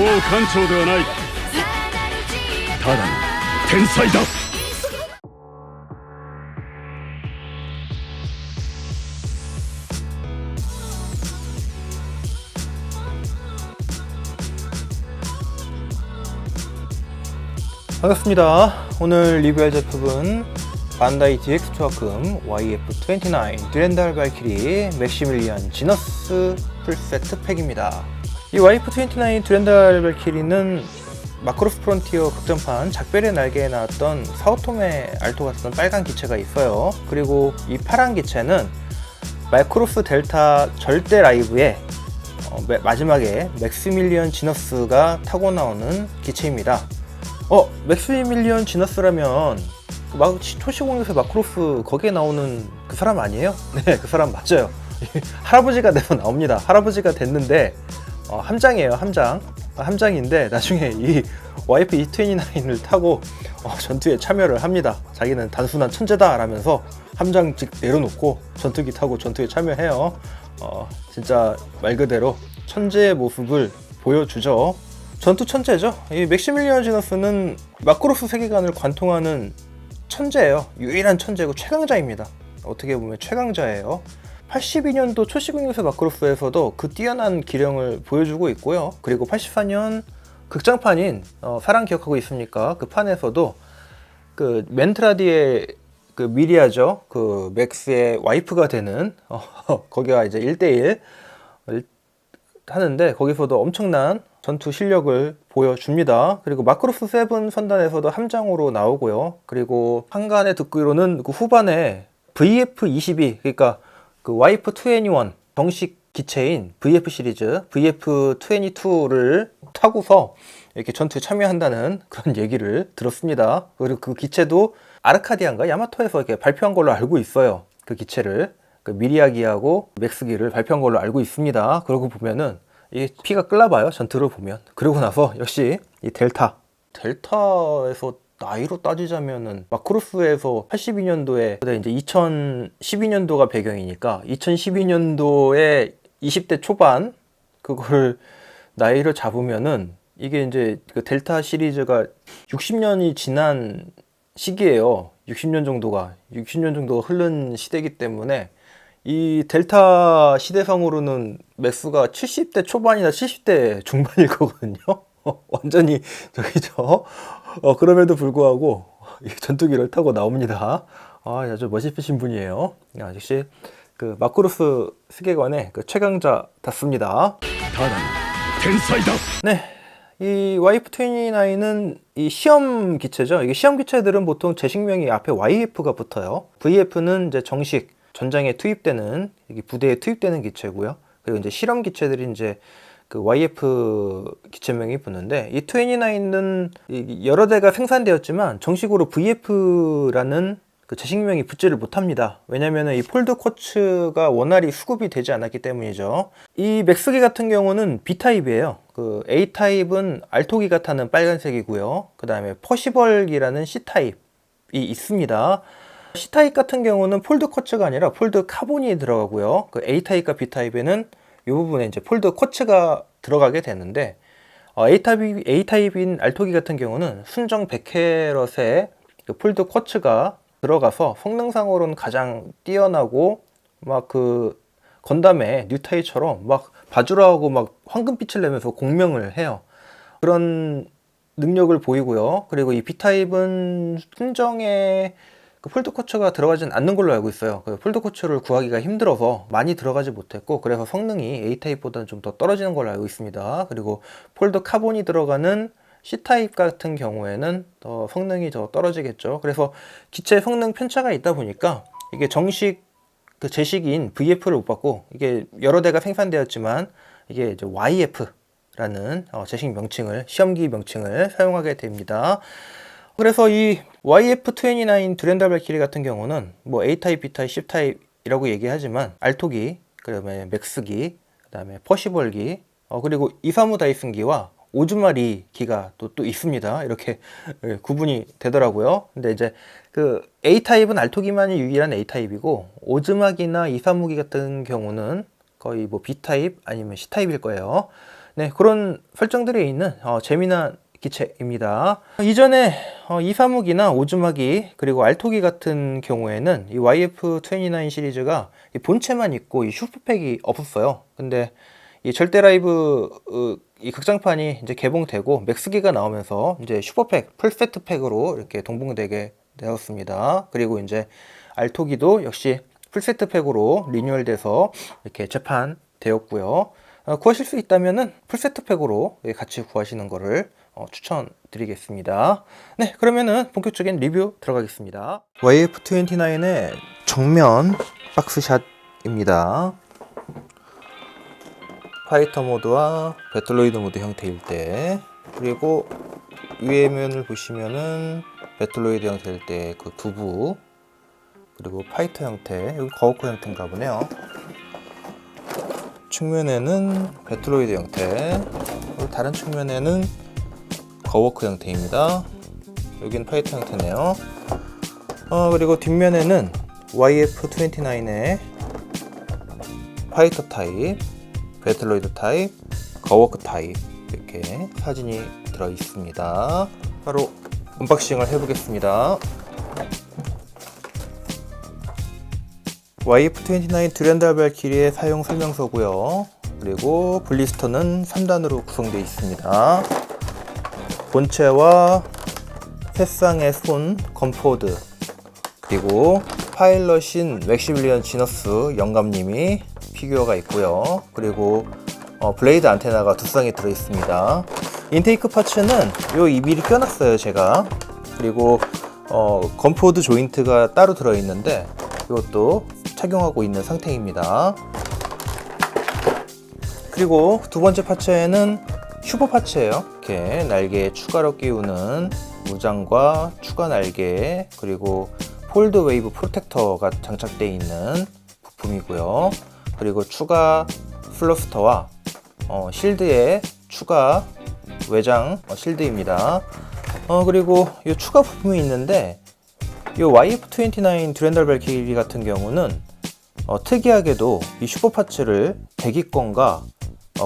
う艦長ではない。ただの天才だ。 반갑습니다. 오늘 리뷰할 제품은 반다이 DX 투하금 YF29 듀렌달 발키리 맥시밀리안 지너스 풀세트 팩입니다. 이 YF29 듀렌달 발키리는 마크로스 프론티어 극장판 작별의 날개에 나왔던 사오토메 알토가 쓰던 빨간 기체가 있어요. 그리고 이 파란 기체는 마크로스 델타 절대 라이브의 마지막에 맥시밀리언 지너스가 타고 나오는 기체입니다. 맥시밀리언 지너스라면 초시공룡에서 마크로스 거기에 나오는 그 사람 아니에요? 네, 그 사람 맞아요. 할아버지가 돼서 나옵니다. 할아버지가 됐는데 함장이에요. 함장인데 나중에 이 YF29을 타고 전투에 참여를 합니다. 자기는 단순한 천재다 라면서 함장직 내려놓고 전투기 타고 전투에 참여해요. 진짜 말 그대로 천재의 모습을 보여주죠. 전투 천재죠. 이 맥시밀리언 지너스는 마크로스 세계관을 관통하는 천재예요. 유일한 천재고 최강자입니다. 어떻게 보면 최강자예요. 82년도 초시공룡세 마크로스에서도 그 뛰어난 기량을 보여주고 있고요. 그리고 84년 극장판인 사랑 기억하고 있습니까? 그 판에서도 그 멘트라디의 그 미리아죠. 그 맥스의 와이프가 되는 거기가 이제 1대1 하는데 거기서도 엄청난 전투 실력을 보여줍니다. 그리고 마크로스 7 선단에서도 함장으로 나오고요. 그리고 한간에 듣기로는 그 후반에 VF22 그러니까 그 YF21 정식 기체인 VF 시리즈 VF22를 타고서 이렇게 전투에 참여한다는 그런 얘기를 들었습니다. 그리고 그 기체도 아르카디안가 야마토에서 이렇게 발표한 걸로 알고 있어요. 그 기체를 그 미리아기하고 맥스기를 발표한 걸로 알고 있습니다. 그러고 보면은 이 피가 끓나봐요. 전투를 보면. 그러고 나서 역시 이 델타에서 나이로 따지자면은 마크로스에서 82년도에 이제 2012년도가 배경이니까 2012년도에 20대 초반 그걸 나이를 잡으면은 이게 이제 그 델타 시리즈가 60년이 지난 시기예요. 60년 정도가 흐른 시대이기 때문에 이 델타 시대상으로는 맥스가 70대 초반이나 70대 중반일 거거든요. 완전히 저기죠. 그럼에도 불구하고 이 전투기를 타고 나옵니다. 아주 멋있으신 분이에요. 역시 그 마크로스 세계관의 그 최강자답습니다.天才だ. 네. 이 YF29은 이 시험 기체죠. 이게 시험 기체들은 보통 제식명이 앞에 YF가 붙어요. VF는 이제 정식 전장에 투입되는 부대에 투입되는 기체고요. 그리고 이제 실험 기체들이 이제 그 YF 기체명이 붙는데 이 29는 여러 대가 생산되었지만 정식으로 VF라는 그 제식명이 붙지를 못합니다. 왜냐면은 이 폴드 쿼츠가 원활히 수급이 되지 않았기 때문이죠. 이 맥스기 같은 경우는 B타입이에요. 그 A타입은 알토기가 타는 빨간색이고요. 그 다음에 퍼시벌기라는 C타입이 있습니다. C타입 같은 경우는 폴드 쿼츠가 아니라 폴드 카본이 들어가고요. 그 A타입과 B타입에는 이 부분에 이제 폴드 쿼츠가 들어가게 되는데 A타입인 알토기 같은 경우는 순정 100캐럿의 그 폴드 쿼츠가 들어가서 성능상으로는 가장 뛰어나고 막 그 건담의 뉴타이처럼 막 바주라하고 막 황금빛을 내면서 공명을 해요. 그런 능력을 보이고요. 그리고 이 B타입은 순정의 그 폴드 쿼츠가 들어가진 않는 걸로 알고 있어요. 그 폴드 쿼츠를 구하기가 힘들어서 많이 들어가지 못했고 그래서 성능이 A타입보다는 좀 더 떨어지는 걸로 알고 있습니다. 그리고 폴드 카본이 들어가는 C타입 같은 경우에는 더 성능이 더 떨어지겠죠. 그래서 기체 성능 편차가 있다 보니까 이게 정식 그 제식인 VF를 못 받고 이게 여러 대가 생산되었지만 이게 이제 YF라는 제식 명칭을 시험기 명칭을 사용하게 됩니다. 그래서 이 YF29 듀렌달 발키리 같은 경우는 뭐 A타입, B타입, C타입이라고 얘기하지만 알토기, 그다음에 맥스기, 그다음에 퍼시벌기, 그리고 이사무 다이슨기와 오즈마리 기가 또 있습니다. 이렇게 구분이 되더라고요. 근데 이제 그 A타입은 알토기만이 유일한 A타입이고 오즈마기나 이사무기 같은 경우는 거의 뭐 B타입 아니면 C타입일 거예요. 네, 그런 설정들이 있는 재미난 기체입니다. 이전에 이사무기나 오즈마기 그리고 알토기 같은 경우에는 이 YF29 시리즈가 이 본체만 있고 이 슈퍼팩이 없었어요. 근데 이 절대 라이브 이 극장판이 이제 개봉되고 맥스기가 나오면서 이제 슈퍼팩 풀세트 팩으로 이렇게 동봉되게 되었습니다. 그리고 이제 알토기도 역시 풀세트 팩으로 리뉴얼돼서 이렇게 재판되었고요. 구하실 수 있다면은 풀세트 팩으로 같이 구하시는 거를 추천드리겠습니다. 네, 그러면은 본격적인 리뷰 들어가겠습니다. YF29의 정면 박스샷입니다. 파이터 모드와 배틀로이드 모드 형태일 때, 그리고 위에 면을 보시면은 배틀로이드 형태일 때 그 두부, 그리고 파이터 형태, 여기 거우커 형태인가 보네요. 측면에는 배틀로이드 형태, 그리고 다른 측면에는 거워크 형태입니다. 여긴 파이터 형태네요. 그리고 뒷면에는 YF29의 파이터 타입, 배틀로이드 타입, 거워크 타입 이렇게 사진이 들어 있습니다. 바로 언박싱을 해보겠습니다. YF29 듀렌달 발키리의 사용 설명서고요. 그리고 블리스터는 3단으로 구성되어 있습니다. 본체와 새쌍의 손, 건포드, 그리고 파일럿인 맥시밀리언 지너스 영감님이 피규어가 있고요. 그리고 블레이드 안테나가 두 쌍이 들어있습니다. 인테이크 파츠는 요 미리 껴놨어요, 제가. 그리고 건포드 조인트가 따로 들어있는데 이것도 착용하고 있는 상태입니다. 그리고 두 번째 파츠에는 슈퍼 파츠예요. 이렇게 날개에 추가로 끼우는 무장과 추가 날개, 그리고 폴드 웨이브 프로텍터가 장착되어 있는 부품이고요. 그리고 추가 슬러스터와 실드의 추가 외장 실드입니다. 그리고 이 추가 부품이 있는데 이 YF29 듀렌달 발키리 같은 경우는 특이하게도 이 슈퍼 파츠를 대기권과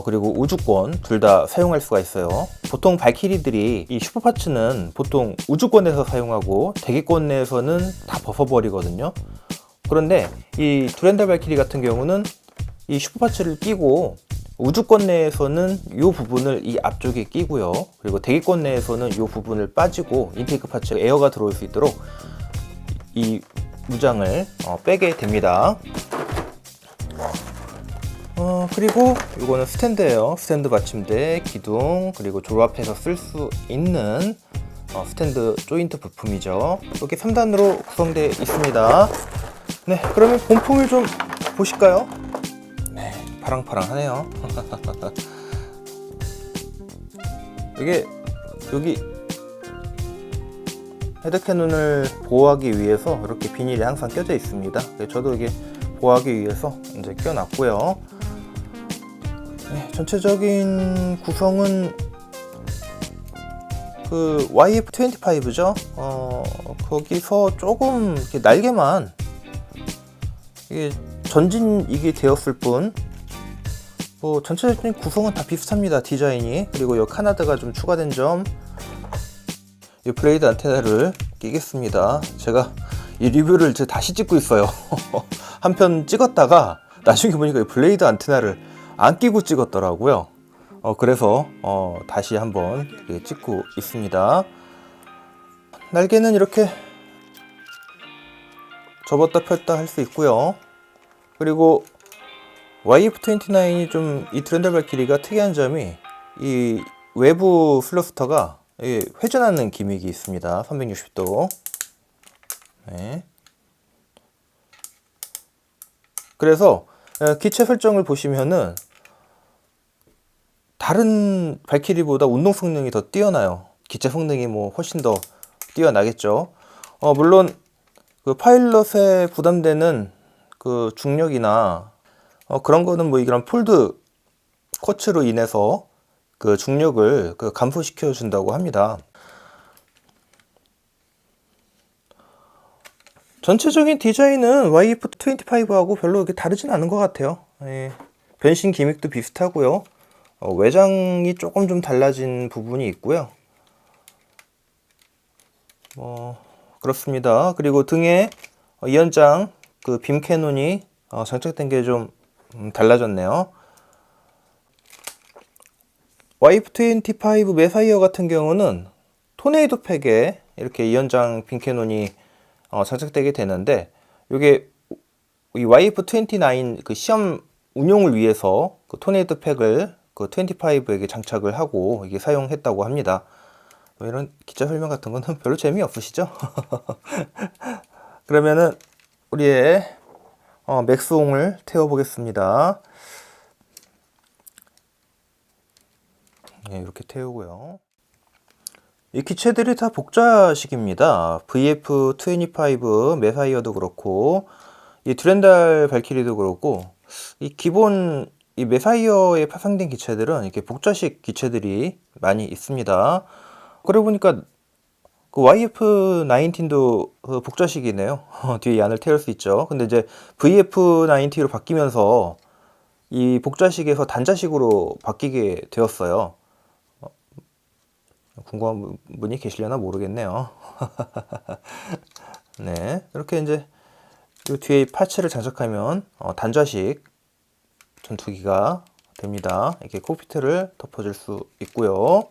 그리고 우주권 둘 다 사용할 수가 있어요. 보통 발키리들이 이 슈퍼 파츠는 보통 우주권에서 사용하고 대기권 내에서는 다 벗어버리거든요. 그런데 이 듀렌달 발키리 같은 경우는 이 슈퍼 파츠를 끼고 우주권 내에서는 이 부분을 이 앞쪽에 끼고요. 그리고 대기권 내에서는 이 부분을 빠지고 인테이크 파츠 에어가 들어올 수 있도록 이 무장을 빼게 됩니다. 그리고 이거는 스탠드예요. 스탠드 받침대, 기둥, 그리고 조합해서 쓸 수 있는 스탠드 조인트 부품이죠. 이렇게 3단으로 구성되어 있습니다. 네, 그러면 본품을 좀 보실까요? 네, 파랑파랑하네요. 이게 여기 헤드캐논을 보호하기 위해서 이렇게 비닐이 항상 껴져 있습니다. 저도 이게 보호하기 위해서 이제 껴놨고요. 네, 전체적인 구성은 그 YF25죠. 거기서 조금 이렇게 날개만 이게 전진 이게 되었을 뿐, 뭐 전체적인 구성은 다 비슷합니다. 디자인이. 그리고 이 카나드가 좀 추가된 점, 이 블레이드 안테나를 끼겠습니다. 제가 이 리뷰를 이제 다시 찍고 있어요. 한 편 찍었다가 나중에 보니까 이 블레이드 안테나를 안 끼고 찍었더라고요. 그래서 다시 한번 찍고 있습니다. 날개는 이렇게 접었다 폈다 할 수 있고요. 그리고 YF29이 좀 이 듀렌달 발키리가 특이한 점이 이 외부 슬러스터가 회전하는 기믹이 있습니다. 360도. 네. 그래서 기체 설정을 보시면은 다른 발키리보다 운동 성능이 더 뛰어나요. 기체 성능이 뭐 훨씬 더 뛰어나겠죠. 물론 그 파일럿에 부담되는 그 중력이나 그런 거는 뭐 이런 폴드 쿼츠로 인해서 그 중력을 그 감소시켜 준다고 합니다. 전체적인 디자인은 YF25하고 별로 이렇게 다르진 않은 것 같아요. 예, 변신 기믹도 비슷하고요. 외장이 조금 좀 달라진 부분이 있고요. 그렇습니다. 그리고 등에 이 연장 그 빔 캐논이 장착된 게 좀 달라졌네요. YF-25 메사이어 같은 경우는 토네이도 팩에 이렇게 이 연장 빔 캐논이 장착되게 되는데, 이게 이 YF-29 그 시험 운용을 위해서 그 토네이도 팩을 그 25에게 장착을 하고 이게 사용했다고 합니다. 이런 기자 설명 같은 거는 별로 재미없으시죠? 그러면은 우리의 맥스홍을 태워 보겠습니다. 네, 이렇게 태우고요. 이 기체들이 다 복자식입니다. VF-25 메사이어도 그렇고, 이 듀렌달 발키리도 그렇고, 이 기본 이 메사이어에 파생된 기체들은 이렇게 복자식 기체들이 많이 있습니다. 그러고 보니까 그 YF-19도 복자식이네요. 뒤에 얀을 태울 수 있죠. 근데 이제 VF-90로 바뀌면서 이 복자식에서 단자식으로 바뀌게 되었어요. 궁금한 분이 계시려나 모르겠네요. 네, 이렇게 이제 이 뒤에 파츠를 장착하면 단자식 전투기가 됩니다. 이렇게 콕피트를 덮어줄 수 있고요.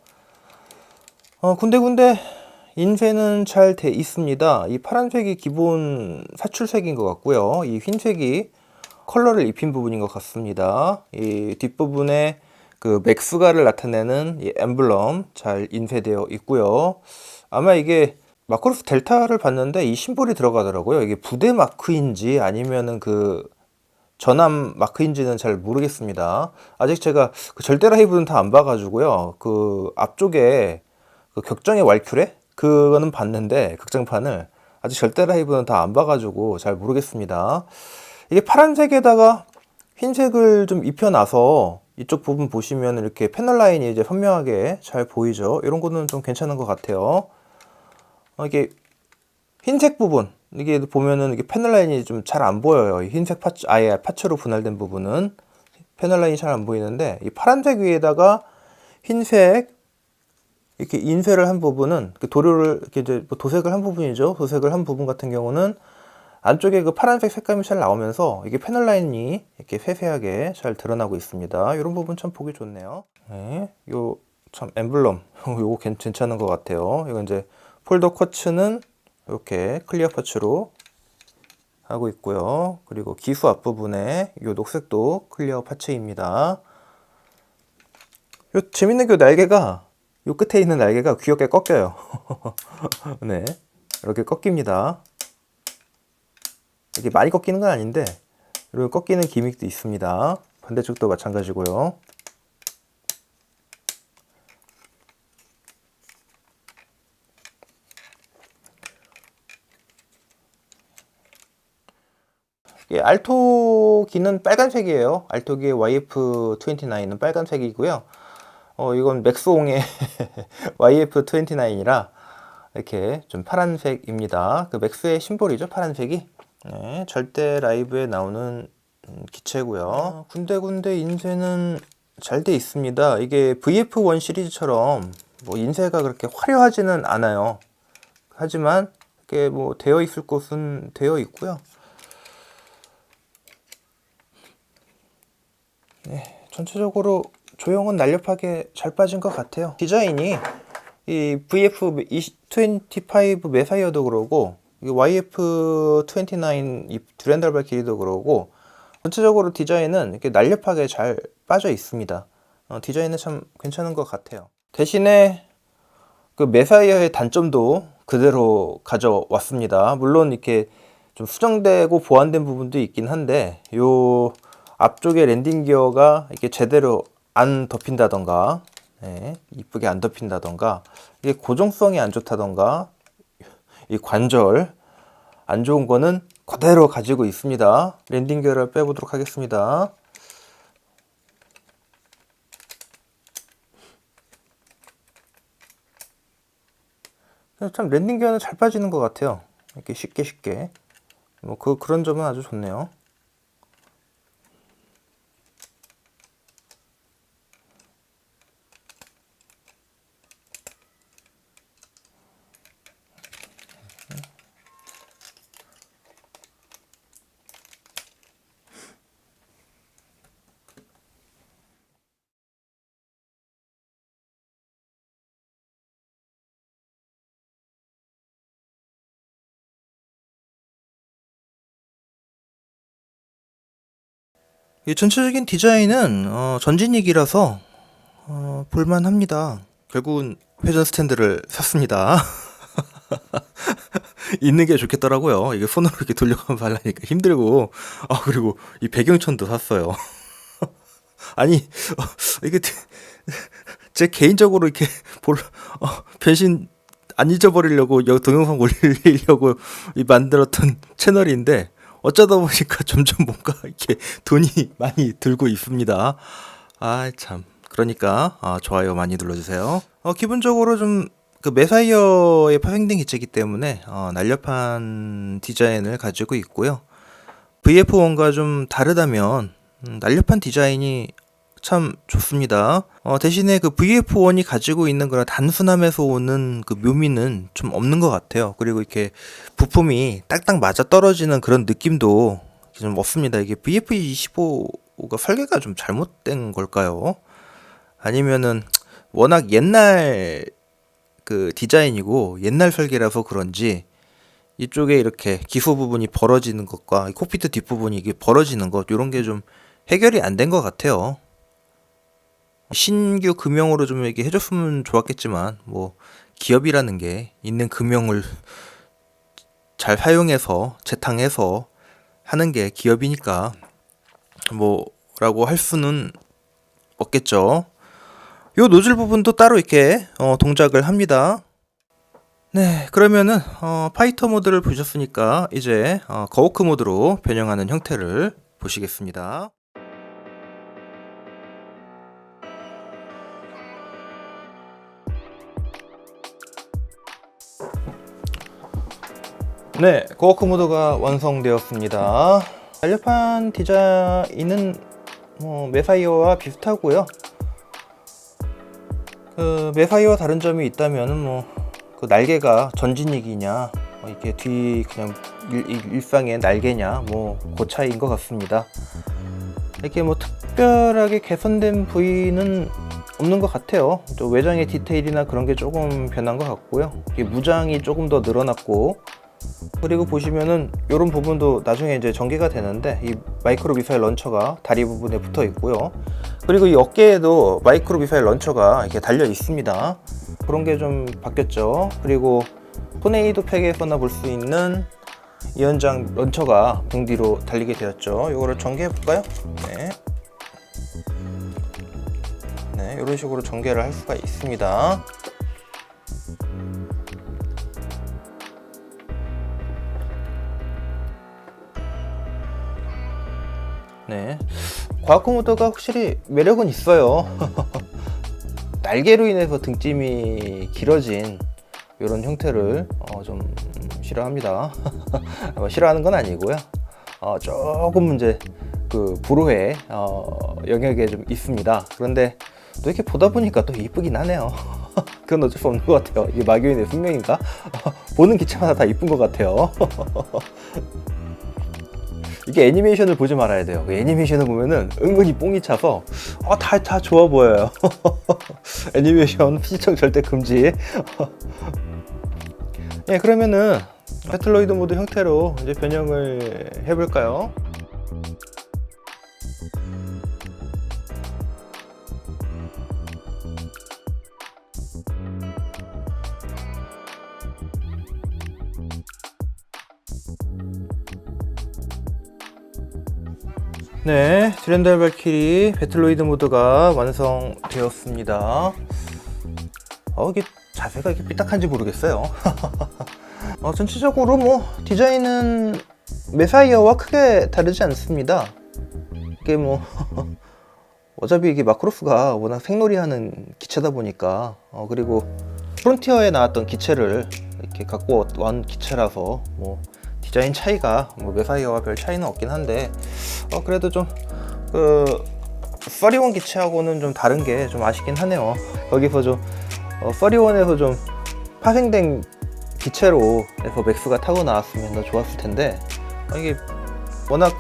군데군데 인쇄는 잘 돼 있습니다. 이 파란색이 기본 사출색인 것 같고요. 이 흰색이 컬러를 입힌 부분인 것 같습니다. 이 뒷부분에 그 맥스가를 나타내는 이 엠블럼 잘 인쇄되어 있고요. 아마 이게 마크로스 델타를 봤는데 이 심볼이 들어가더라고요. 이게 부대 마크인지 아니면은 그 전함 마크인지는 잘 모르겠습니다. 아직 제가 그 절대 라이브는 다 안 봐가지고요. 그 앞쪽에 그 격정의 왈큐레? 그거는 봤는데 극장판을 아직 절대 라이브는 다 안 봐가지고 잘 모르겠습니다. 이게 파란색에다가 흰색을 좀 입혀놔서 이쪽 부분 보시면 이렇게 패널 라인이 이제 선명하게 잘 보이죠. 이런 거는 좀 괜찮은 것 같아요. 이게 흰색 부분, 이게 보면은 이게 패널 라인이 좀 잘 안 보여요. 이 흰색 파츠, 아예 파츠로 분할된 부분은 패널 라인이 잘 안 보이는데, 이 파란색 위에다가 흰색 이렇게 인쇄를 한 부분은 그 도료를 이렇게 이제 뭐 도색을 한 부분이죠. 도색을 한 부분 같은 경우는 안쪽에 그 파란색 색감이 잘 나오면서 이게 패널 라인이 이렇게 세세하게 잘 드러나고 있습니다. 이런 부분 참 보기 좋네요. 네, 요 참 엠블럼 요거 괜찮은 것 같아요. 이건 이제 폴더 쿼츠는 이렇게 클리어 파츠로 하고 있고요. 그리고 기수 앞부분에 요 녹색도 클리어 파츠입니다. 요 재밌는 게 날개가 요 끝에 있는 날개가 귀엽게 꺾여요. 네, 이렇게 꺾입니다. 이게 많이 꺾이는 건 아닌데 이렇게 꺾이는 기믹도 있습니다. 반대쪽도 마찬가지고요. 알토기는 빨간색이에요. 알토기의 YF-29는 빨간색이고요. 이건 맥스홍의 YF-29이라 이렇게 좀 파란색입니다. 그 맥스의 심볼이죠, 파란색이. 네, 절대 라이브에 나오는 기체고요. 군데군데 인쇄는 잘 돼 있습니다. 이게 VF1 시리즈처럼 뭐 인쇄가 그렇게 화려하지는 않아요. 하지만 이게 뭐 되어 있을 곳은 되어 있고요. 네, 전체적으로 조형은 날렵하게 잘 빠진 것 같아요. 디자인이 이 VF-25 메사이어도 그러고 YF-29 이 듀렌달 발키리도 그러고 전체적으로 디자인은 이렇게 날렵하게 잘 빠져 있습니다. 디자인은 참 괜찮은 것 같아요. 대신에 그 메사이어의 단점도 그대로 가져왔습니다. 물론 이렇게 좀 수정되고 보완된 부분도 있긴 한데, 요 앞쪽에 랜딩 기어가 이렇게 제대로 안 덮인다던가, 네, 이쁘게 안 덮인다던가, 이게 고정성이 안 좋다던가, 이 관절 안 좋은 거는 그대로 가지고 있습니다. 랜딩 기어를 빼보도록 하겠습니다. 참 랜딩 기어는 잘 빠지는 것 같아요. 이렇게 쉽게 뭐 그런 점은 아주 좋네요. 이 전체적인 디자인은 전진익이라서 볼만합니다. 결국은 회전 스탠드를 샀습니다. 있는 게 좋겠더라고요. 이게 손으로 이렇게 돌려가면 발라니까 힘들고, 그리고 이 배경천도 샀어요. 아니, 이게 제 개인적으로 이렇게 변신 안 잊어버리려고 동영상 올리려고 만들었던 채널인데, 어쩌다 보니까 점점 뭔가 이렇게 돈이 많이 들고 있습니다. 참. 그러니까 좋아요 많이 눌러주세요. 기본적으로 좀 그 메사이어에 파생된 기체이기 때문에 날렵한 디자인을 가지고 있고요. VF1과 좀 다르다면 날렵한 디자인이 참 좋습니다. 대신에 그 VF1이 가지고 있는 그런 단순함에서 오는 그 묘미는 좀 없는 것 같아요. 그리고 이렇게 부품이 딱딱 맞아 떨어지는 그런 느낌도 좀 없습니다. 이게 VF25가 설계가 좀 잘못된 걸까요? 아니면은 워낙 옛날 그 디자인이고 옛날 설계라서 그런지 이쪽에 이렇게 기소 부분이 벌어지는 것과 콕피트 뒷부분이 이게 벌어지는 것, 이런 게 좀 해결이 안 된 것 같아요. 신규 금형으로 좀 이렇게 해줬으면 좋았겠지만, 뭐 기업이라는 게 있는 금형을 잘 사용해서 재탕해서 하는 게 기업이니까 뭐라고 할 수는 없겠죠. 요 노즐 부분도 따로 이렇게 동작을 합니다. 네, 그러면은 파이터 모드를 보셨으니까 이제 거워크 모드로 변형하는 형태를 보시겠습니다. 네, 거워크 모드가 완성되었습니다. 날렵한 디자인은 메사이어와 비슷하고요. 그 메사이어와 다른 점이 있다면은 그 날개가 전진익이냐, 이렇게 뒤 그냥 일상의 날개냐, 그 차이인 것 같습니다. 이렇게 특별하게 개선된 부위는 없는 것 같아요. 또 외장의 디테일이나 그런 게 조금 변한 것 같고요. 무장이 조금 더 늘어났고, 그리고 보시면은 이런 부분도 나중에 이제 전개가 되는데 이 마이크로 미사일 런처가 다리 부분에 붙어 있고요. 그리고 이 어깨에도 마이크로 미사일 런처가 이렇게 달려 있습니다. 그런 게 좀 바뀌었죠. 그리고 토네이도 팩에서나 볼 수 있는 이연장 런처가 등 뒤로 달리게 되었죠. 이거를 전개해 볼까요? 네, 이런 식으로 전개를 할 수가 있습니다. 네, 과학고 모드가 확실히 매력은 있어요. 날개로 인해서 등짐이 길어진 이런 형태를 좀 싫어합니다. 싫어하는 건 아니고요. 조금 이제 그 불호의 영역에 좀 있습니다. 그런데 또 이렇게 보다 보니까 또 이쁘긴 하네요. 그건 어쩔 수 없는 것 같아요. 이게 마교인의 숙명인가? 보는 기체마다 다 이쁜 것 같아요. 이게 애니메이션을 보지 말아야 돼요. 그 애니메이션을 보면은 은근히 뽕이 차서 다 좋아 보여요. 애니메이션 시청 절대 금지. 예, 그러면은 배틀로이드 모드 형태로 이제 변형을 해볼까요? 네, 드렌달 발키리 배틀로이드 모드가 완성되었습니다. 이게 자세가 이렇게 삐딱한지 모르겠어요. 전체적으로 디자인은 메사이어와 크게 다르지 않습니다. 이게 어차피 이게 마크로스가 워낙 생놀이하는 기체다 보니까 그리고 프론티어에 나왔던 기체를 이렇게 갖고 온 기체라서 디자인 차이가 메사이어와 별 차이는 없긴 한데 그래도 좀 그 31 기체하고는 좀 다른 게 좀 아쉽긴 하네요. 거기서 좀 31에서 좀 파생된 기체로 해서 맥스가 타고 나왔으면 더 좋았을 텐데 이게 워낙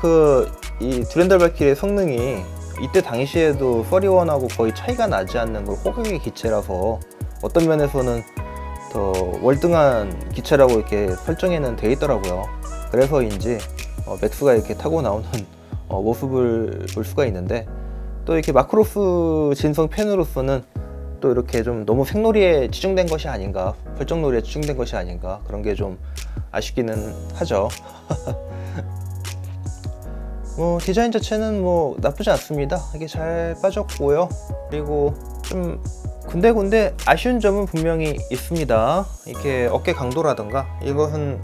이 드렌달 발키리의 성능이 이때 당시에도 31하고 거의 차이가 나지 않는 걸 호각의 기체라서 어떤 면에서는 더 월등한 기체라고 이렇게 설정에는 돼 있더라고요. 그래서인지 맥스가 이렇게 타고 나오는 모습을 볼 수가 있는데, 또 이렇게 마크로스 진성 팬으로서는 또 이렇게 좀 너무 생놀이에 치중된 것이 아닌가, 설정놀이에 치중된 것이 아닌가, 그런 게 좀 아쉽기는 하죠. 디자인 자체는 나쁘지 않습니다. 이게 잘 빠졌고요. 그리고 좀 군데군데 아쉬운 점은 분명히 있습니다. 이렇게 어깨 강도라든가 이것은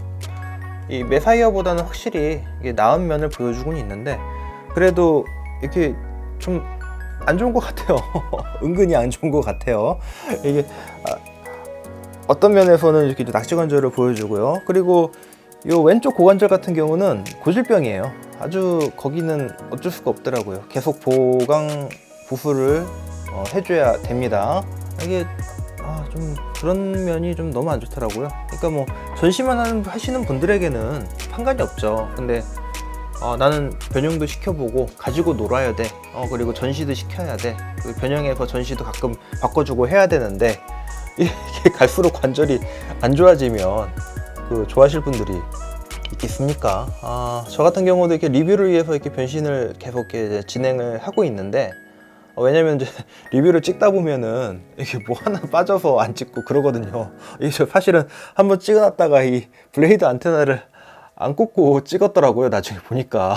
이 메사이어보다는 확실히 이게 나은 면을 보여주고는 있는데, 그래도 이렇게 좀 안 좋은 것 같아요. 은근히 안 좋은 것 같아요. 이게 어떤 면에서는 이렇게 낙지 관절을 보여주고요. 그리고 이 왼쪽 고관절 같은 경우는 고질병이에요. 아주 거기는 어쩔 수가 없더라고요. 계속 보강 보수를 해줘야 됩니다. 이게 좀 그런 면이 좀 너무 안 좋더라고요. 그러니까 전시만 하시는 분들에게는 상관이 없죠. 근데 나는 변형도 시켜보고 가지고 놀아야 돼. 그리고 전시도 시켜야 돼. 그 변형해서 전시도 가끔 바꿔주고 해야 되는데, 이게 갈수록 관절이 안 좋아지면 좋아하실 분들이 있겠습니까? 저 같은 경우도 이렇게 리뷰를 위해서 이렇게 변신을 계속 이렇게 진행을 하고 있는데, 왜냐면 이제 리뷰를 찍다 보면은 이게 하나 빠져서 안 찍고 그러거든요. 이게 사실은 한번 찍어놨다가 이 블레이드 안테나를 안 꽂고 찍었더라고요, 나중에 보니까.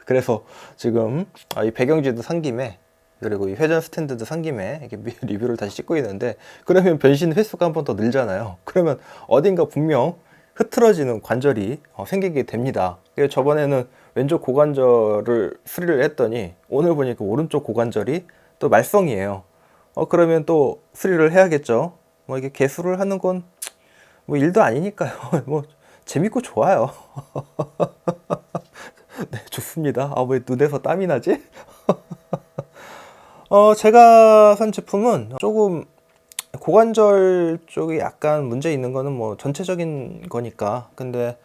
그래서 지금 이 배경지도 산 김에, 그리고 이 회전 스탠드도 산 김에 이렇게 리뷰를 다시 찍고 있는데, 그러면 변신 횟수가 한 번 더 늘잖아요. 그러면 어딘가 분명 흐트러지는 관절이 생기게 됩니다. 그래서 저번에는 왼쪽 고관절을 수리를 했더니 오늘 보니까 오른쪽 고관절이 또 말썽이에요. 그러면 또 수리를 해야겠죠. 이게 개수를 하는 건 일도 아니니까요. 재밌고 좋아요. 네, 좋습니다. 왜 눈에서 땀이 나지? 제가 산 제품은 조금 고관절 쪽이 약간 문제 있는 거는 전체적인 거니까. 근데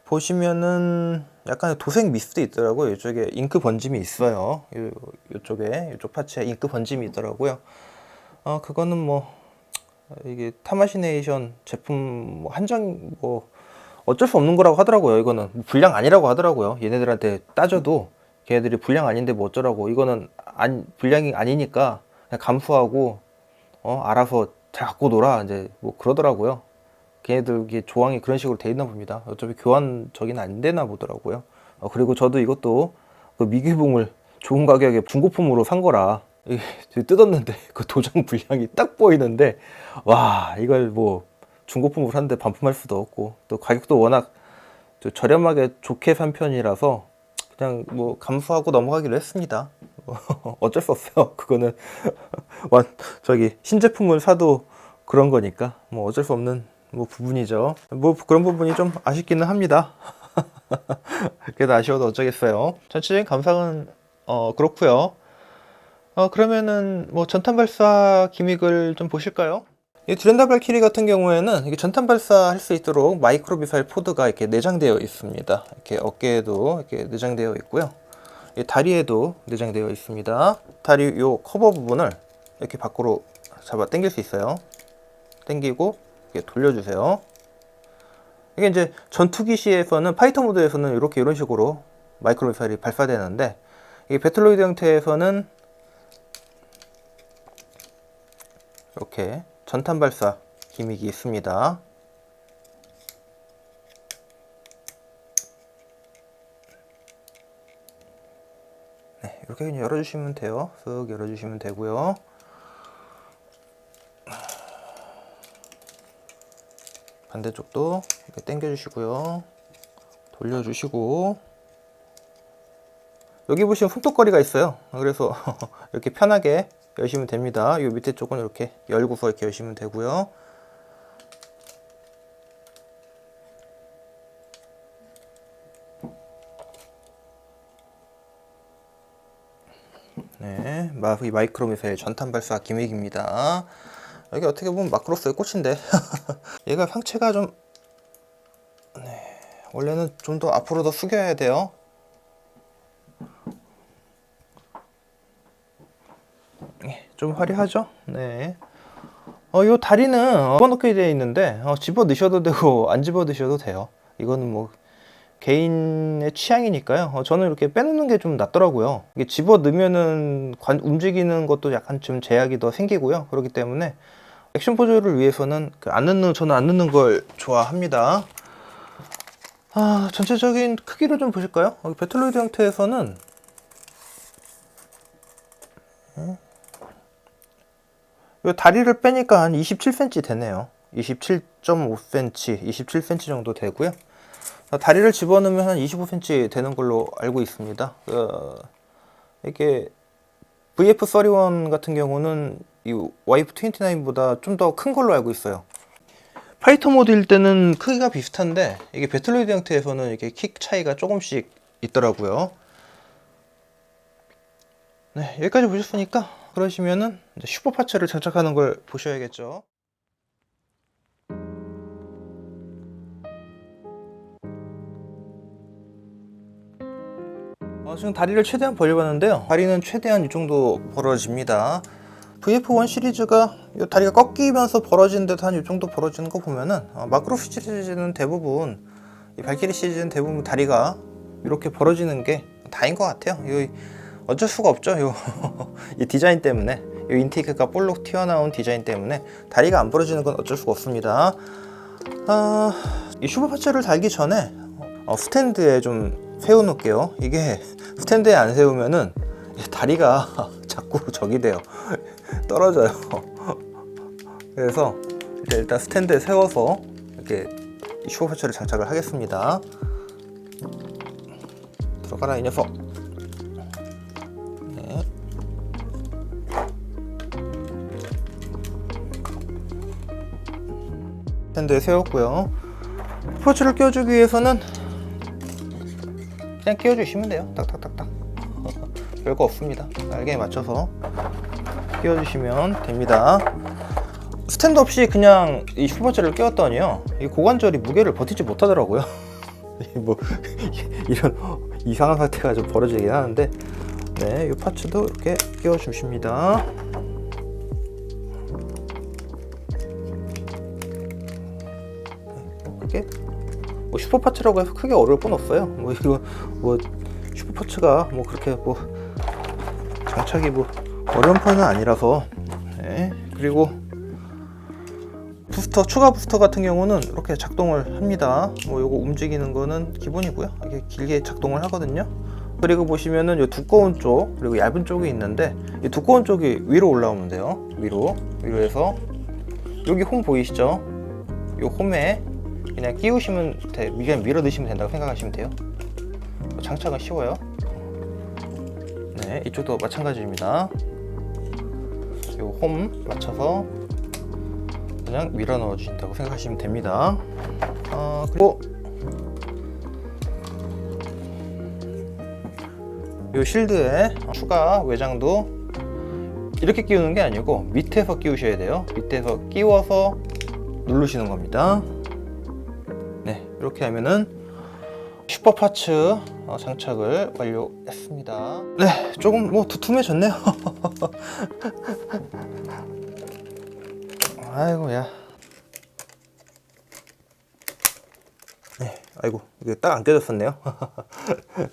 보시면은 약간 도색 미스도 있더라고요. 이쪽에 잉크 번짐이 있어요. 이쪽 파츠에 잉크 번짐이 있더라고요. 그거는 이게 타마시네이션 제품 한정 어쩔 수 없는 거라고 하더라고요. 이거는 불량 아니라고 하더라고요. 얘네들한테 따져도 걔네들이 불량 아닌데 어쩌라고. 이거는 불량이 아니니까 그냥 감수하고 알아서 잘 갖고 놀아, 이제 그러더라고요. 걔네들 조항이 그런 식으로 돼 있나 봅니다. 어차피 교환적인 안 되나 보더라고요. 그리고 저도 이것도 미개봉을 좋은 가격에 중고품으로 산 거라 뜯었는데 그 도장 불량이 딱 보이는데, 와, 이걸 중고품으로 샀는데 반품할 수도 없고, 또 가격도 워낙 저렴하게 좋게 산 편이라서 그냥 감수하고 넘어가기로 했습니다. 어쩔 수 없어요. 그거는 신제품을 사도 그런 거니까 어쩔 수 없는 부분이죠. 그런 부분이 좀 아쉽기는 합니다. 그래도 아쉬워도 어쩌겠어요. 전체적인 감상은 그렇고요. 그러면은 전탄 발사 기믹을 좀 보실까요? 이 듀란다 발키리 같은 경우에는 이게 전탄 발사할 수 있도록 마이크로 미사일 포드가 이렇게 내장되어 있습니다. 이렇게 어깨에도 이렇게 내장되어 있고요. 이 다리에도 내장되어 있습니다. 다리 요 커버 부분을 이렇게 밖으로 잡아 당길 수 있어요. 당기고 이렇게 돌려주세요. 이게 이제 전투기 시에서는, 파이터 모드에서는 이런 식으로 마이크로 미사일이 발사되는데, 이 배틀로이드 형태에서는 이렇게 전탄 발사 기믹이 있습니다. 네, 이렇게 그냥 열어주시면 돼요. 쓱 열어주시면 되고요. 반대쪽도 이렇게 당겨주시고요. 돌려주시고, 여기 보시면 손톱거리가 있어요. 그래서 이렇게 편하게 여시면 됩니다. 이 밑에 쪽은 이렇게 열고서 이렇게 여시면 되고요. 네, 이 마이크로 미사일 전탄 발사 기믹입니다. 여기 어떻게 보면 마크로스의 꽃인데 얘가 상체가 좀 원래는 좀 더 앞으로 더 숙여야 돼요. 좀 화려하죠? 네. 요 다리는 집어넣게 되어 있는데 집어 넣으셔도 되고 안 집어 넣으셔도 돼요. 이거는 개인의 취향이니까요. 저는 이렇게 빼놓는 게 좀 낫더라고요. 이게 집어 넣으면은 움직이는 것도 약간 좀 제약이 더 생기고요. 그렇기 때문에 액션 포즈를 위해서는 저는 안 넣는 걸 좋아합니다. 전체적인 크기를 좀 보실까요? 배틀로이드 형태에서는 이 다리를 빼니까 한 27cm 되네요. 27.5cm, 27cm 정도 되고요. 다리를 집어넣으면 한 25cm 되는 걸로 알고 있습니다. 이게 VF31 같은 경우는 이 YF29보다 좀 더 큰 걸로 알고 있어요. 파이터 모드일 때는 크기가 비슷한데 이게 배틀로이드 형태에서는 이렇게 킥 차이가 조금씩 있더라고요. 네, 여기까지 보셨으니까 그러시면은 이제 슈퍼 파츠를 장착하는 걸 보셔야겠죠. 지금 다리를 최대한 벌려봤는데요. 다리는 최대한 이 정도 벌어집니다. VF1 시리즈가 이 다리가 꺾이면서 벌어지는데도 한 이 정도 벌어지는 거 보면은 마크로 시리즈는 대부분, 이 발키리 시리즈는 대부분 다리가 이렇게 벌어지는 게 다인 것 같아요. 어쩔 수가 없죠. 이 디자인 때문에, 이 인테이크가 볼록 튀어나온 디자인 때문에 다리가 안 벌어지는 건 어쩔 수가 없습니다. 이 슈퍼 파츠를 달기 전에 스탠드에 좀 세워놓을게요. 이게 스탠드에 안 세우면은 다리가 자꾸 저기 돼요. 떨어져요. 그래서 일단 스탠드에 세워서 이렇게 슈퍼 파츠를 장착을 하겠습니다. 들어가라 이 녀석. 네. 스탠드에 세웠고요. 파츠를 끼워주기 위해서는 그냥 끼워주시면 돼요. 딱딱딱딱. 별거 없습니다. 날개에 맞춰서 끼워주시면 됩니다. 스탠드 없이 그냥 이 슈퍼파츠를 끼웠더니요, 이 고관절이 무게를 버티지 못하더라고요. 뭐 이런 이상한 상태가 좀 벌어지긴 하는데, 네, 이 파츠도 이렇게 끼워주십니다. 크게 뭐 슈퍼파츠라고 해서 크게 어려울 건 없어요. 뭐 이거 뭐 슈퍼파츠가 뭐 그렇게 뭐 장착이 뭐 어려운 편은 아니라서. 네. 그리고 부스터, 추가 부스터 같은 경우는 이렇게 작동을 합니다. 뭐 요거 움직이는 거는 기본이고요. 이게 길게 작동을 하거든요. 그리고 보시면은 요 두꺼운 쪽 그리고 얇은 쪽이 있는데, 이 두꺼운 쪽이 위로 올라오면 돼요. 위로 해서 여기 홈 보이시죠? 요 홈에 그냥 끼우시면 그냥 밀어 넣으시면 된다고 생각하시면 돼요. 장착은 쉬워요. 네, 이쪽도 마찬가지입니다. 요 홈 맞춰서 그냥 밀어 넣어 주신다고 생각하시면 됩니다. 그리고 요 실드에 추가 외장도 이렇게 끼우는 게 아니고 밑에서 끼우셔야 돼요. 밑에서 끼워서 누르시는 겁니다. 네, 이렇게 하면은 슈퍼 파츠 장착을 완료했습니다. 네, 조금 뭐 두툼해졌네요. 아이고야. 네, 아이고 이게 딱 안 껴졌었네요.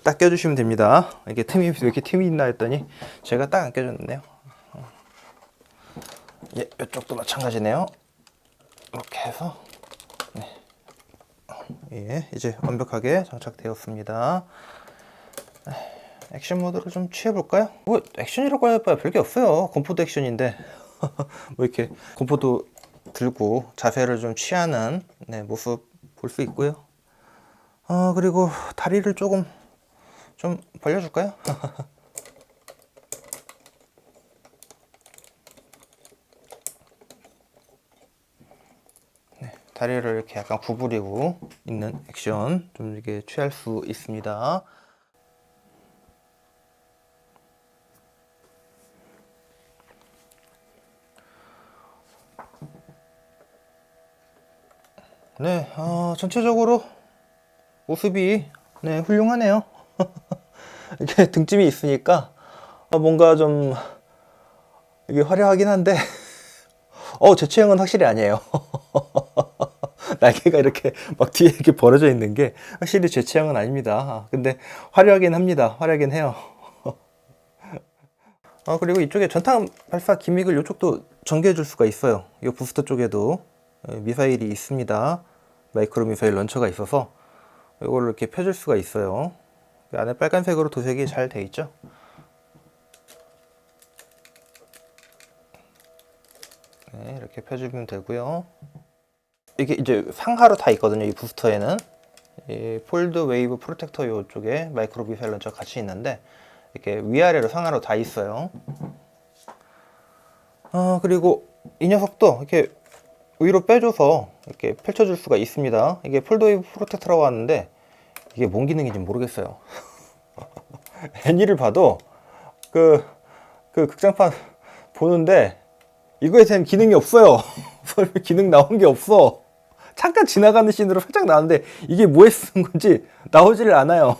딱 껴주시면 됩니다. 이게 틈이 왜 이렇게 틈이 있나 했더니 제가 딱 안 껴졌네요. 예, 이쪽도 마찬가지네요. 이렇게 해서 네. 예, 이제 완벽하게 장착되었습니다. 액션 모드를 좀 취해볼까요? 뭐 액션이라고 해봐야 별게 없어요. 건포도 액션인데 뭐 이렇게 건포도 들고 자세를 좀 취하는 모습 볼 수 있고요. 그리고 다리를 조금 좀 벌려줄까요? 네, 다리를 이렇게 약간 구부리고 있는 액션 좀 이렇게 취할 수 있습니다. 네, 전체적으로 모습이 훌륭하네요. 이게 등짐이 있으니까 뭔가 좀 이게 화려하긴 한데 제 취향은 확실히 아니에요. 날개가 이렇게 막 뒤에 이렇게 벌어져 있는 게 확실히 제 취향은 아닙니다. 근데 화려하긴 합니다. 화려하긴 해요. 그리고 이쪽에 전탄 발사 기믹을 이쪽도 전개해 줄 수가 있어요. 이 부스터 쪽에도 미사일이 있습니다. 마이크로 미사일 런처가 있어서 이거를 이렇게 펴줄 수가 있어요. 안에 빨간색으로 도색이 잘 돼 있죠. 네, 이렇게 펴주면 되고요. 이게 이제 상하로 다 있거든요. 이 부스터에는 이 폴드 웨이브 프로텍터 이쪽에 마이크로 미사일 런처 같이 있는데 이렇게 위아래로 상하로 다 있어요. 그리고 이 녀석도 이렇게 위로 빼줘서 이렇게 펼쳐줄 수가 있습니다. 이게 폴드 웨이브 프로텍터라고 하는데 이게 뭔 기능인지 모르겠어요. 애니를 봐도 그 극장판 보는데 이거에 대한 기능이 없어요. 기능 나온 게 없어. 잠깐 지나가는 씬으로 살짝 나왔는데 이게 뭐에 쓰는 건지 나오지를 않아요.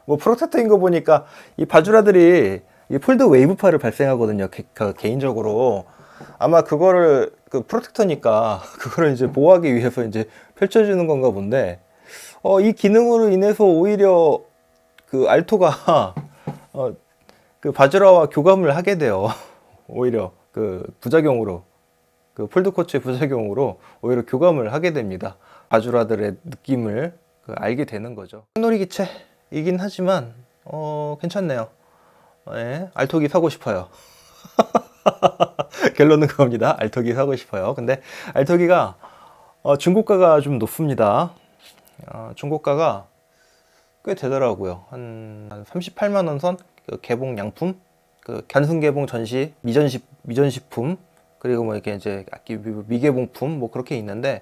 뭐 프로텍터인 거 보니까 이 바주라들이 이 폴드 웨이브파를 발생하거든요. 개인적으로 아마 그거를 그 프로텍터니까 그거를 이제 보호하기 위해서 이제 펼쳐주는 건가 본데 이 기능으로 인해서 오히려 그 알토가 그 바주라와 교감을 하게 돼요. 오히려 그 부작용으로 그 폴드 코치의 부작용으로 오히려 교감을 하게 됩니다. 바주라들의 느낌을 알게 되는 거죠. 짝놀이 기체이긴 하지만 괜찮네요. 네, 알토기 사고 싶어요. 결론은 그겁니다. 알토기 사고 싶어요. 근데 알토기가 중고가가 좀 높습니다. 중고가가 꽤 되더라고요. 한 38만 원 선 개봉 양품, 그 견승 개봉 전시 미전시품, 그리고 뭐 이렇게 이제 미개봉품 뭐 그렇게 있는데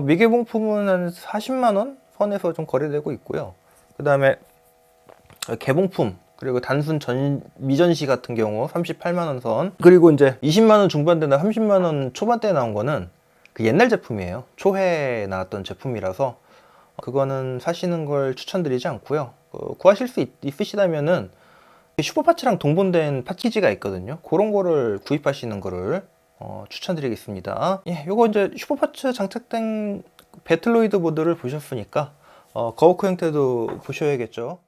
미개봉품은 한 40만 원 선에서 좀 거래되고 있고요. 그 다음에 개봉품 그리고 단순 미전시 같은 경우 38만 원 선, 그리고 이제 20만 원 중반대나 30만 원 초반대에 나온 거는 그 옛날 제품이에요. 초회에 나왔던 제품이라서 그거는 사시는 걸 추천드리지 않고요. 구하실 수 있으시다면은 슈퍼파츠랑 동본된 파키지가 있거든요. 그런 거를 구입하시는 거를 추천드리겠습니다. 예, 요거 이제 슈퍼파츠 장착된 배틀로이드 모드를 보셨으니까 거우크 형태도 보셔야겠죠.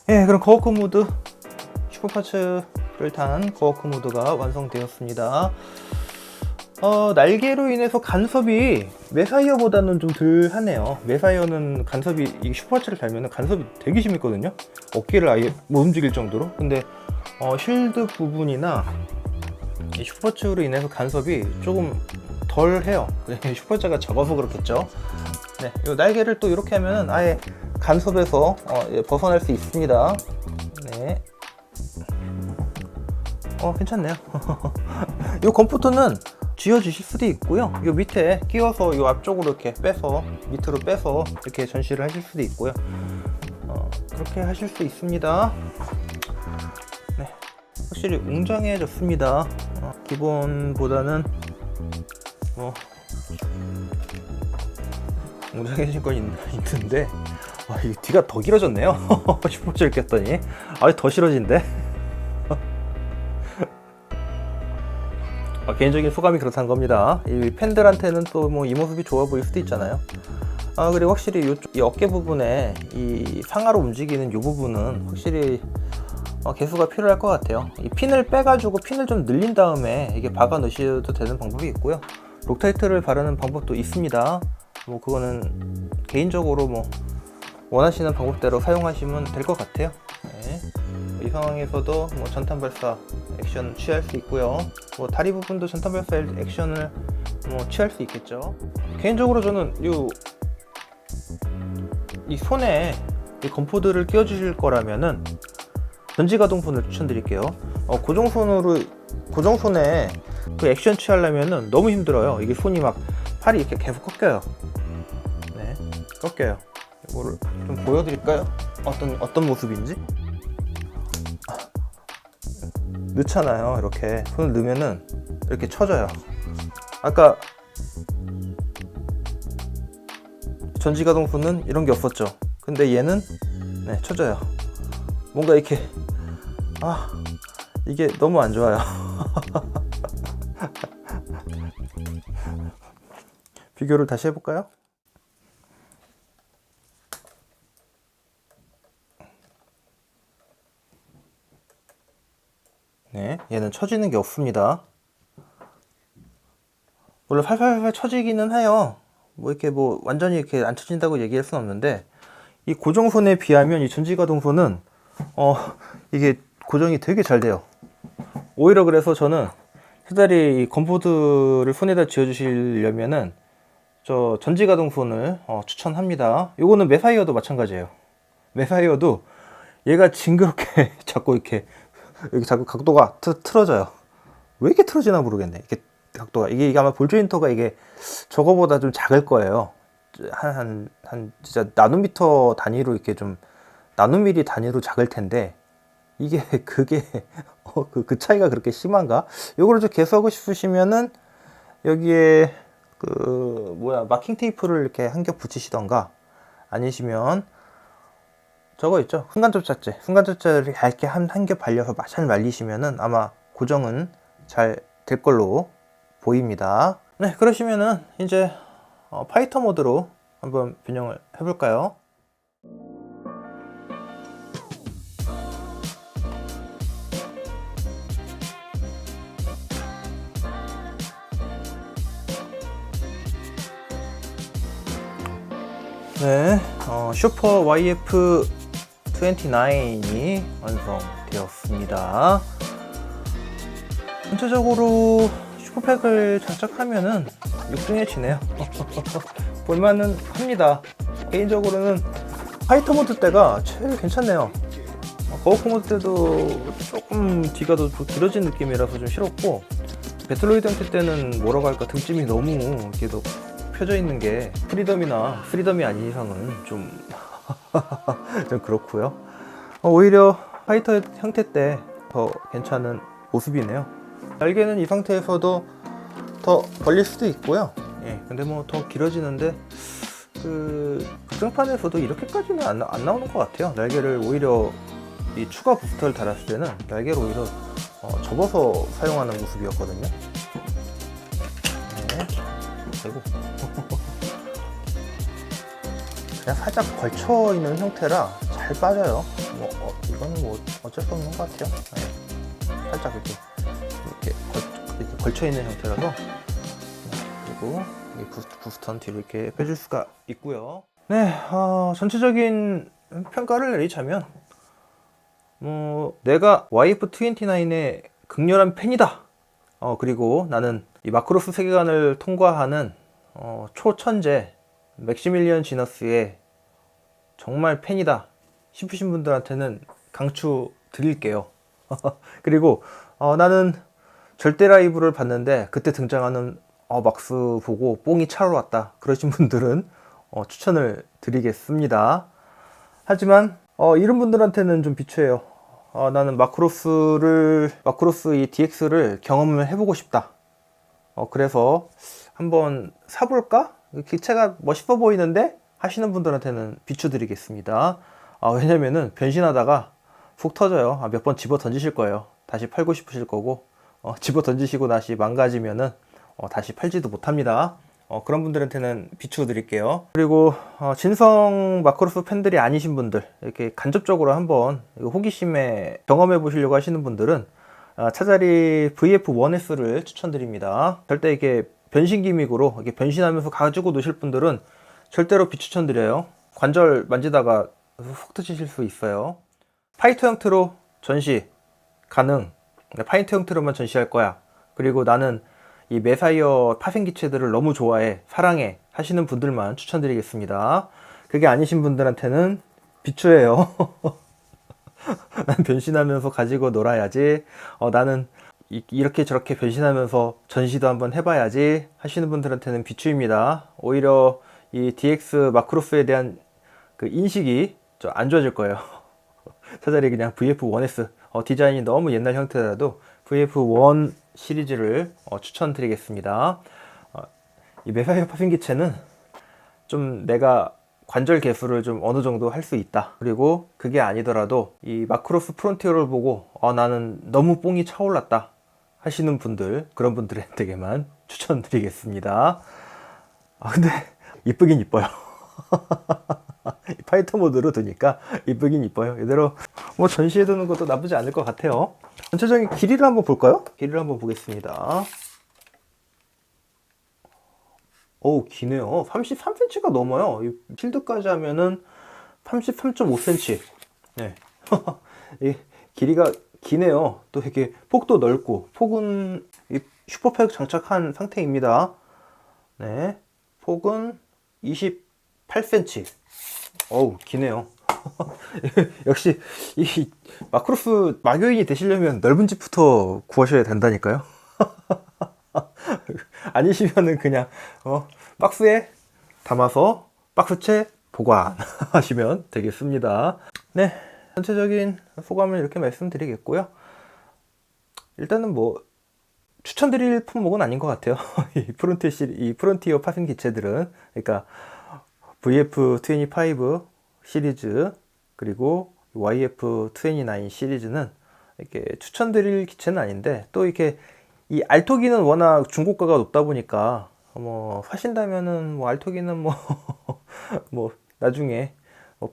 예, 그럼 거우크 모드 슈퍼파츠를 탄 거우크 모드가 완성되었습니다. 날개로 인해서 간섭이 메사이어보다는 좀 덜 하네요. 메사이어는 간섭이, 이 슈퍼파츠를 달면 간섭이 되게 심했거든요. 어깨를 아예 못 움직일 정도로. 근데 쉴드 부분이나 이 슈퍼파츠로 인해서 간섭이 조금 덜 해요. 슈퍼파츠가 작아서 그렇겠죠. 네, 이 날개를 또 이렇게 하면 아예 간섭에서 벗어날 수 있습니다. 네. 괜찮네요. 이 컴포터는 쥐어주실 수도 있고요. 이 밑에 끼워서 이 앞쪽으로 이렇게 빼서 밑으로 빼서 이렇게 전시를 하실 수도 있고요. 그렇게 하실 수 있습니다. 네, 확실히 웅장해졌습니다. 기본보다는 뭐 웅장해진 건 있는데 이 뒤가 더 길어졌네요. 슈퍼를 꼈더니 더 싫어진대. 개인적인 소감이 그렇다는 겁니다. 이 팬들한테는 또 뭐 이 모습이 좋아 보일 수도 있잖아요. 그리고 확실히 이 어깨 부분에 이 상하로 움직이는 이 부분은 확실히 개수가 필요할 것 같아요. 이 핀을 빼가지고 핀을 좀 늘린 다음에 이게 박아 넣으셔도 되는 방법이 있고요. 록타이트를 바르는 방법도 있습니다. 뭐 그거는 개인적으로 뭐 원하시는 방법대로 사용하시면 될 것 같아요. 네. 이 상황에서도 뭐 전탄 발사 액션 취할 수 있고요. 뭐 다리 부분도 전탄 발사 액션을 뭐 취할 수 있겠죠. 개인적으로 저는 이 손에 이 건포드를 끼워 주실 거라면은 전지가동손을 추천드릴게요. 고정손에 그 액션 취하려면은 너무 힘들어요. 이게 손이 막 팔이 이렇게 계속 꺾여요. 네, 꺾여요. 이거를 좀 보여드릴까요? 어떤 모습인지? 넣잖아요. 이렇게 손을 넣으면은 이렇게 쳐져요. 아까 전지가동손은 이런 게 없었죠. 근데 얘는 쳐져요. 뭔가 이렇게 이게 너무 안 좋아요. 비교를 다시 해볼까요? 네, 얘는 처지는 게 없습니다. 원래 팔팔팔 처지기는 해요. 뭐 이렇게 뭐 완전히 이렇게 안 처진다고 얘기할 수는 없는데, 이 고정손에 비하면 이 전지가동손은 이게 고정이 되게 잘 돼요. 오히려 그래서 저는 차라리 이 건보드를 손에다 쥐어주시려면은 저 전지가동손을 추천합니다. 요거는 메사이어도 마찬가지예요. 메사이어도 얘가 징그럽게 자꾸 이렇게 자꾸 각도가 틀어져요. 왜 이렇게 틀어지나 모르겠네. 이게 각도가 이게 아마 볼 조인터가 이게 저거보다 좀 작을 거예요. 한 진짜 나노미터 단위로 이렇게 좀 나노미리 단위로 작을 텐데 이게 그게 그 차이가 그렇게 심한가? 요거를 좀 개수하고 싶으시면은 여기에 마킹 테이프를 이렇게 한 겹 붙이시던가, 아니시면 저거 있죠, 순간접자를 얇게 한 겹 발려서 잘 말리시면은 아마 고정은 잘 될 걸로 보입니다. 네, 그러시면은 이제 파이터 모드로 한번 변형을 해볼까요? 네, 슈퍼 YF29이 완성되었습니다. 전체적으로 슈퍼팩을 장착하면은 육중해지네요. 볼만은 합니다. 개인적으로는 파이터 모드 때가 제일 괜찮네요. 거워크 모드 때도 조금 뒤가 더 길어진 느낌이라서 좀 싫었고, 배틀로이드 형태 때는 뭐라고 할까, 등짐이 너무 이렇게 더 펴져 있는 게 프리덤이 아닌 이상은 좀 그렇고요. 오히려 파이터 형태 때 더 괜찮은 모습이네요. 날개는 이 상태에서도 더 벌릴 수도 있고요. 예, 근데 뭐 더 길어지는데 극장판에서도 이렇게까지는 안 나오는 것 같아요. 날개를 오히려 이 추가 부스터를 달았을 때는 날개를 오히려 접어서 사용하는 모습이었거든요. 네. 아이고. 그냥 살짝 걸쳐 있는 형태라 잘 빠져요. 이거는 뭐 어쩔 수 없는 것 같아요. 네. 살짝 이렇게 걸쳐 있는 형태라서. 그리고 이 부스터는 뒤로 이렇게 빼줄 수가 있고요. 네, 전체적인 평가를 내리자면 내가 YF29의 극렬한 팬이다. 그리고 나는 이 마크로스 세계관을 통과하는 초천재 맥시밀리언 지너스의 정말 팬이다 싶으신 분들한테는 강추 드릴게요. 그리고 나는 절대 라이브를 봤는데 그때 등장하는 막스 보고 뽕이 차러 왔다 그러신 분들은 추천을 드리겠습니다. 하지만 이런 분들한테는 좀 비추해요. 나는 마크로스 이 DX를 경험을 해보고 싶다. 그래서 한번 사볼까? 기체가 멋있어 보이는데 하시는 분들한테는 비추드리겠습니다. 왜냐면은 변신하다가 훅 터져요. 몇 번 집어 던지실 거예요. 다시 팔고 싶으실 거고, 집어 던지시고 다시 망가지면은 다시 팔지도 못합니다. 그런 분들한테는 비추드릴게요. 그리고 진성 마크로스 팬들이 아니신 분들, 이렇게 간접적으로 한번 호기심에 경험해 보시려고 하시는 분들은 차라리 VF1S를 추천드립니다. 절대 이게 변신 기믹으로 이렇게 변신하면서 가지고 노실 분들은 절대로 비추천드려요. 관절 만지다가 훅 터지실 수 있어요. 파이터 형태로 전시 가능. 파이터 형태로만 전시할 거야. 그리고 나는 이 메사이어 파생기체들을 너무 좋아해, 사랑해 하시는 분들만 추천드리겠습니다. 그게 아니신 분들한테는 비추해요. 난 변신하면서 가지고 놀아야지, 나는 이렇게 저렇게 변신하면서 전시도 한번 해봐야지 하시는 분들한테는 비추입니다. 오히려 이 DX 마크로스에 대한 그 인식이 좀 안 좋아질 거예요. 차라리 그냥 VF1S, 디자인이 너무 옛날 형태라도 VF1 시리즈를 추천드리겠습니다. 이 메사이어 파생기체는 좀 내가 관절 개수를 좀 어느 정도 할 수 있다. 그리고 그게 아니더라도 이 마크로스 프론티어를 보고 나는 너무 뽕이 차올랐다 하시는 분들, 그런 분들에게만 추천드리겠습니다. 근데 이쁘긴 이뻐요. 파이터 모드로 두니까 이쁘긴 이뻐요. 이대로 뭐 전시해 두는 것도 나쁘지 않을 것 같아요. 전체적인 길이를 한번 볼까요? 길이를 한번 보겠습니다. 오, 기네요. 33cm가 넘어요. 이 필드까지 하면은 33.5cm. 네. 이 길이가 기네요. 또 이렇게 폭도 넓고, 폭은 이 슈퍼팩 장착한 상태입니다. 네. 폭은 28cm. 어우, 기네요. 역시 이 마크로스 막요인이 되시려면 넓은 집부터 구하셔야 된다니까요. 아니시면은 그냥 박스에 담아서 박스채 보관하시면 되겠습니다. 네, 전체적인 소감을 이렇게 말씀드리겠고요. 일단은 뭐 추천드릴 품목은 아닌 것 같아요. 이 프론티어 파생 기체들은, 그러니까 VF25 시리즈 그리고 YF29 시리즈는 이렇게 추천드릴 기체는 아닌데, 또 이렇게 이 알토기는 워낙 중고가가 높다 보니까 뭐 사신다면은 뭐 알토기는 뭐 나중에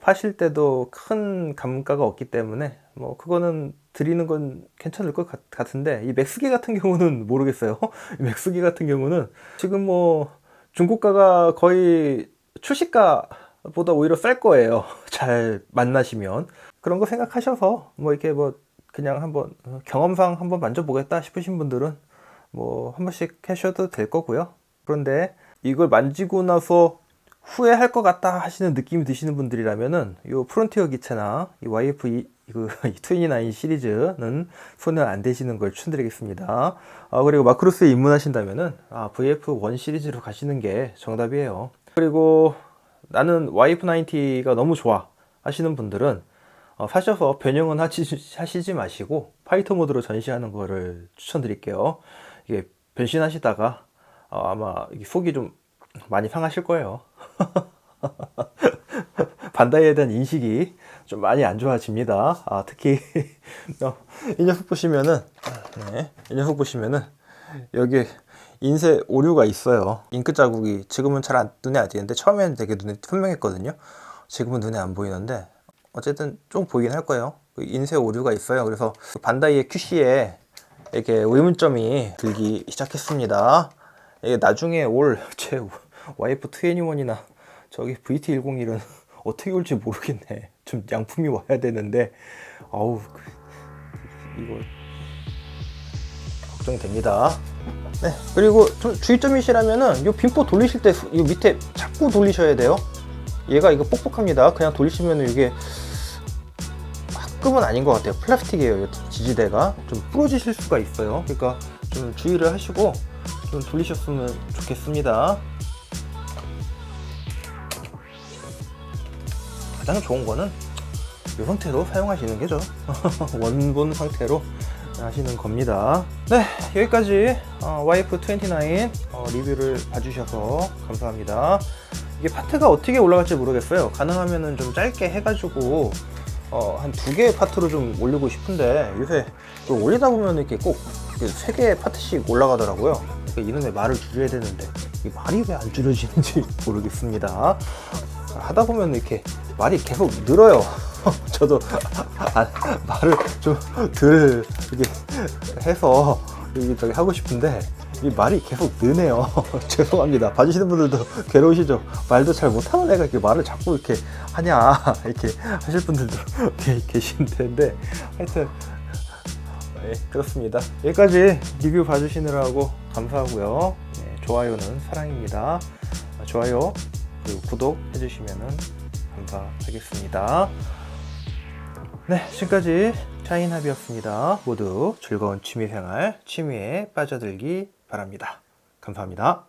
파실 때도 큰 감가가 없기 때문에 뭐 그거는 드리는 건 괜찮을 것 같은데, 이 맥스기 같은 경우는 모르겠어요. 이 맥스기 같은 경우는 지금 뭐 중고가가 거의 출시가보다 오히려 쌀 거예요. 잘 만나시면. 그런 거 생각하셔서 뭐 이렇게 뭐 그냥 한번 경험상 한번 만져보겠다 싶으신 분들은 뭐 한 번씩 하셔도 될 거고요. 그런데 이걸 만지고 나서 후회할 것 같다 하시는 느낌이 드시는 분들이라면은 이 프론티어 기체나 이 YF29 시리즈는 손을 안 대시는 걸 추천드리겠습니다. 그리고 마크로스에 입문하신다면은 VF1 시리즈로 가시는 게 정답이에요. 그리고 나는 YF90가 너무 좋아 하시는 분들은 사셔서 변형은 하시지 마시고 파이터 모드로 전시하는 거를 추천드릴게요. 이게 변신하시다가 아마 속이 좀 많이 상하실 거예요. 반다이에 대한 인식이 좀 많이 안 좋아집니다. 특히 이 녀석 보시면은, 네, 이 녀석 보시면은 여기 인쇄 오류가 있어요. 잉크 자국이 지금은 잘 눈에 안 띄는데 처음에는 되게 눈에 분명했거든요. 지금은 눈에 안 보이는데 어쨌든 좀 보이긴 할 거예요. 인쇄 오류가 있어요. 그래서 반다이의 QC에 이렇게 의문점이 들기 시작했습니다. 이게 나중에 올 제 YF21이나 저기 VT101은 어떻게 올지 모르겠네. 좀 양품이 와야 되는데 이거 걱정됩니다. 네, 그리고 좀 주의점이시라면은 이 빈포 돌리실 때 이 밑에 자꾸 돌리셔야 돼요. 얘가 이거 뻑뻑합니다. 그냥 돌리시면 이게 합금은 아닌 것 같아요. 플라스틱이에요. 지지대가 좀 부러지실 수가 있어요. 그러니까 좀 주의를 하시고 좀 돌리셨으면 좋겠습니다. 가장 좋은 거는 이 상태로 사용하시는 게죠. 원본 상태로 하시는 겁니다. 네, 여기까지 YF29 리뷰를 봐주셔서 감사합니다. 이게 파트가 어떻게 올라갈지 모르겠어요. 가능하면은 좀 짧게 해가지고 한 2개의 파트로 좀 올리고 싶은데, 요새 올리다 보면 이렇게 꼭 3개의 파트씩 올라가더라고요. 그러니까 이놈의 말을 줄여야 되는데 이 말이 왜 안 줄여지는지 모르겠습니다. 하다 보면 이렇게 말이 계속 늘어요. 저도 말을 좀 이렇게 해서 저기 하고 싶은데 이 말이 계속 느네요. 죄송합니다. 봐주시는 분들도 괴로우시죠? 말도 잘 못하는 애가 이렇게 말을 자꾸 이렇게 하냐 이렇게 하실 분들도 계신 텐데, 하여튼 네, 그렇습니다. 여기까지 리뷰 봐주시느라고 감사하고요. 네, 좋아요는 사랑입니다. 좋아요 그리고 구독 해주시면 감사하겠습니다. 네, 지금까지 차인합이었습니다. 모두 즐거운 취미생활, 취미에 빠져들기 바랍니다. 감사합니다.